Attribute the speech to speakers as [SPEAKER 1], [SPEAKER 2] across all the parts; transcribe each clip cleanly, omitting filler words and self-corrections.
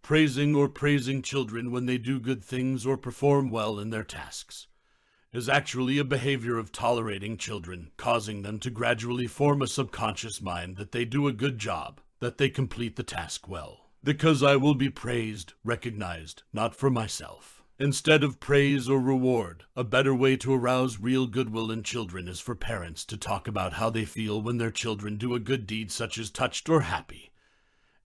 [SPEAKER 1] Praising or praising children when they do good things or perform well in their tasks is actually a behavior of tolerating children, causing them to gradually form a subconscious mind that they do a good job, that they complete the task well. Because I will be praised, recognized, not for myself. Instead of praise or reward, a better way to arouse real goodwill in children is for parents to talk about how they feel when their children do a good deed such as touched or happy,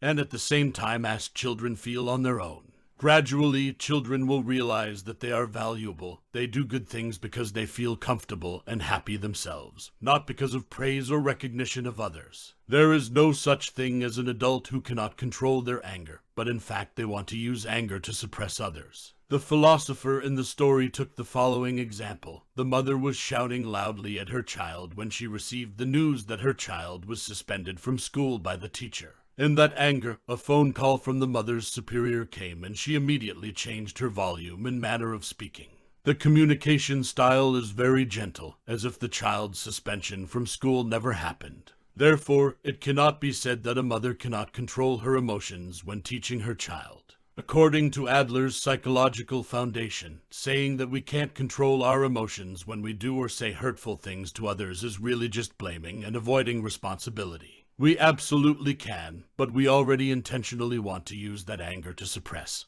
[SPEAKER 1] and at the same time ask children feel on their own. Gradually, children will realize that they are valuable. They do good things because they feel comfortable and happy themselves, not because of praise or recognition of others. There is no such thing as an adult who cannot control their anger, but in fact they want to use anger to suppress others. The philosopher in the story took the following example. The mother was shouting loudly at her child when she received the news that her child was suspended from school by the teacher. In that anger, a phone call from the mother's superior came, and she immediately changed her volume and manner of speaking. The communication style is very gentle, as if the child's suspension from school never happened. Therefore, it cannot be said that a mother cannot control her emotions when teaching her child. According to Adler's psychological foundation, saying that we can't control our emotions when we do or say hurtful things to others is really just blaming and avoiding responsibility. We absolutely can, but we already intentionally want to use that anger to suppress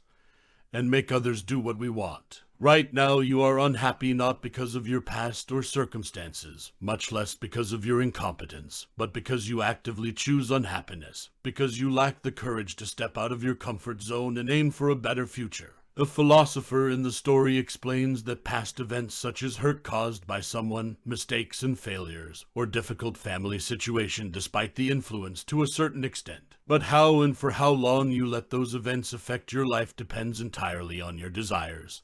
[SPEAKER 1] and make others do what we want. Right now you are unhappy not because of your past or circumstances, much less because of your incompetence, but because you actively choose unhappiness, because you lack the courage to step out of your comfort zone and aim for a better future. The philosopher in the story explains that past events such as hurt caused by someone, mistakes and failures, or difficult family situation despite the influence to a certain extent. But how and for how long you let those events affect your life depends entirely on your desires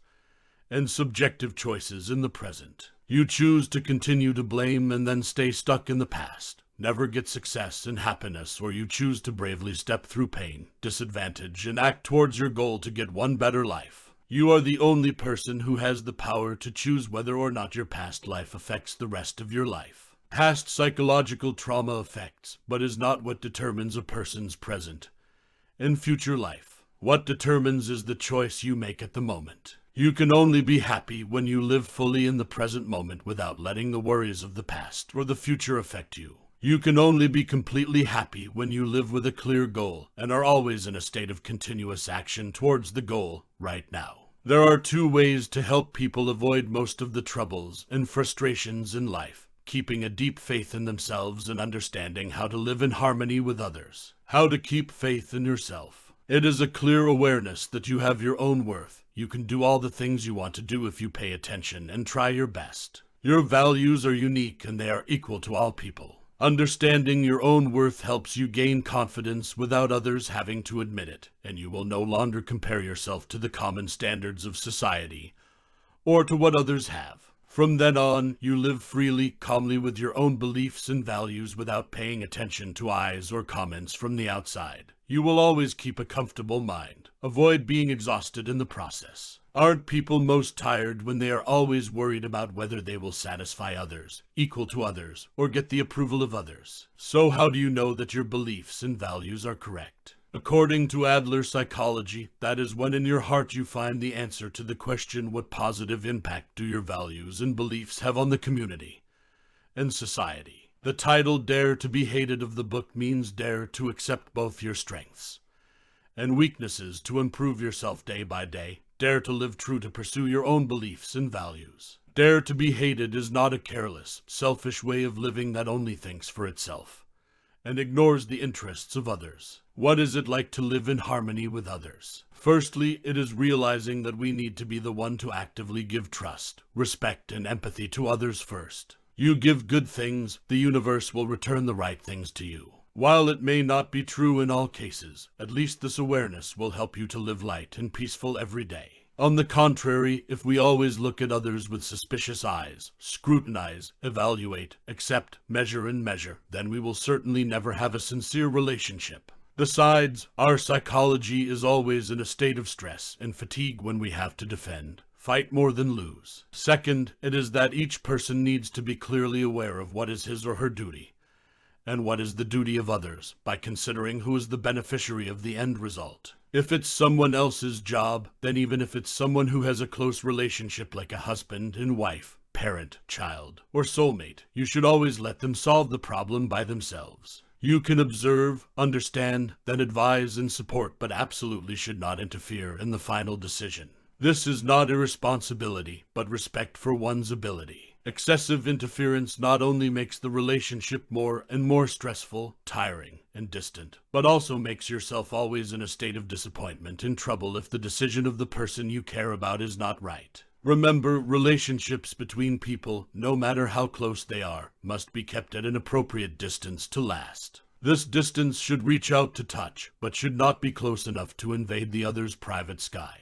[SPEAKER 1] and subjective choices in the present. You choose to continue to blame and then stay stuck in the past, never get success and happiness, or you choose to bravely step through pain, disadvantage, and act towards your goal to get one better life. You are the only person who has the power to choose whether or not your past life affects the rest of your life. Past psychological trauma affects, but is not what determines a person's present and future life. What determines is the choice you make at the moment. You can only be happy when you live fully in the present moment without letting the worries of the past or the future affect you. You can only be completely happy when you live with a clear goal and are always in a state of continuous action towards the goal right now. There are two ways to help people avoid most of the troubles and frustrations in life: keeping a deep faith in themselves and understanding how to live in harmony with others. How to keep faith in yourself. It is a clear awareness that you have your own worth. You can do all the things you want to do if you pay attention and try your best. Your values are unique and they are equal to all people. Understanding your own worth helps you gain confidence without others having to admit it, and you will no longer compare yourself to the common standards of society or to what others have. From then on, you live freely, calmly with your own beliefs and values without paying attention to eyes or comments from the outside. You will always keep a comfortable mind. Avoid being exhausted in the process. Aren't people most tired when they are always worried about whether they will satisfy others, equal to others, or get the approval of others? So how do you know that your beliefs and values are correct? According to Adler psychology, that is when in your heart you find the answer to the question, what positive impact do your values and beliefs have on the community and society? The title Dare to be Hated of the book means dare to accept both your strengths and weaknesses to improve yourself day by day. Dare to live true to pursue your own beliefs and values. Dare to be hated is not a careless, selfish way of living that only thinks for itself and ignores the interests of others. What is it like to live in harmony with others? Firstly, it is realizing that we need to be the one to actively give trust, respect, and empathy to others first. You give good things, the universe will return the right things to you. While it may not be true in all cases, at least this awareness will help you to live light and peaceful every day. On the contrary, if we always look at others with suspicious eyes, scrutinize, evaluate, accept, measure, and measure, then we will certainly never have a sincere relationship. Besides, our psychology is always in a state of stress and fatigue when we have to defend, fight more than lose. Second, it is that each person needs to be clearly aware of what is his or her duty, and what is the duty of others, by considering who is the beneficiary of the end result. If it's someone else's job, then even if it's someone who has a close relationship like a husband and wife, parent, child, or soulmate, you should always let them solve the problem by themselves. You can observe, understand, then advise and support, but absolutely should not interfere in the final decision. This is not irresponsibility, but respect for one's ability. Excessive interference not only makes the relationship more and more stressful, tiring, and distant, but also makes yourself always in a state of disappointment and trouble if the decision of the person you care about is not right. Remember, relationships between people, no matter how close they are, must be kept at an appropriate distance to last. This distance should reach out to touch, but should not be close enough to invade the other's private sky.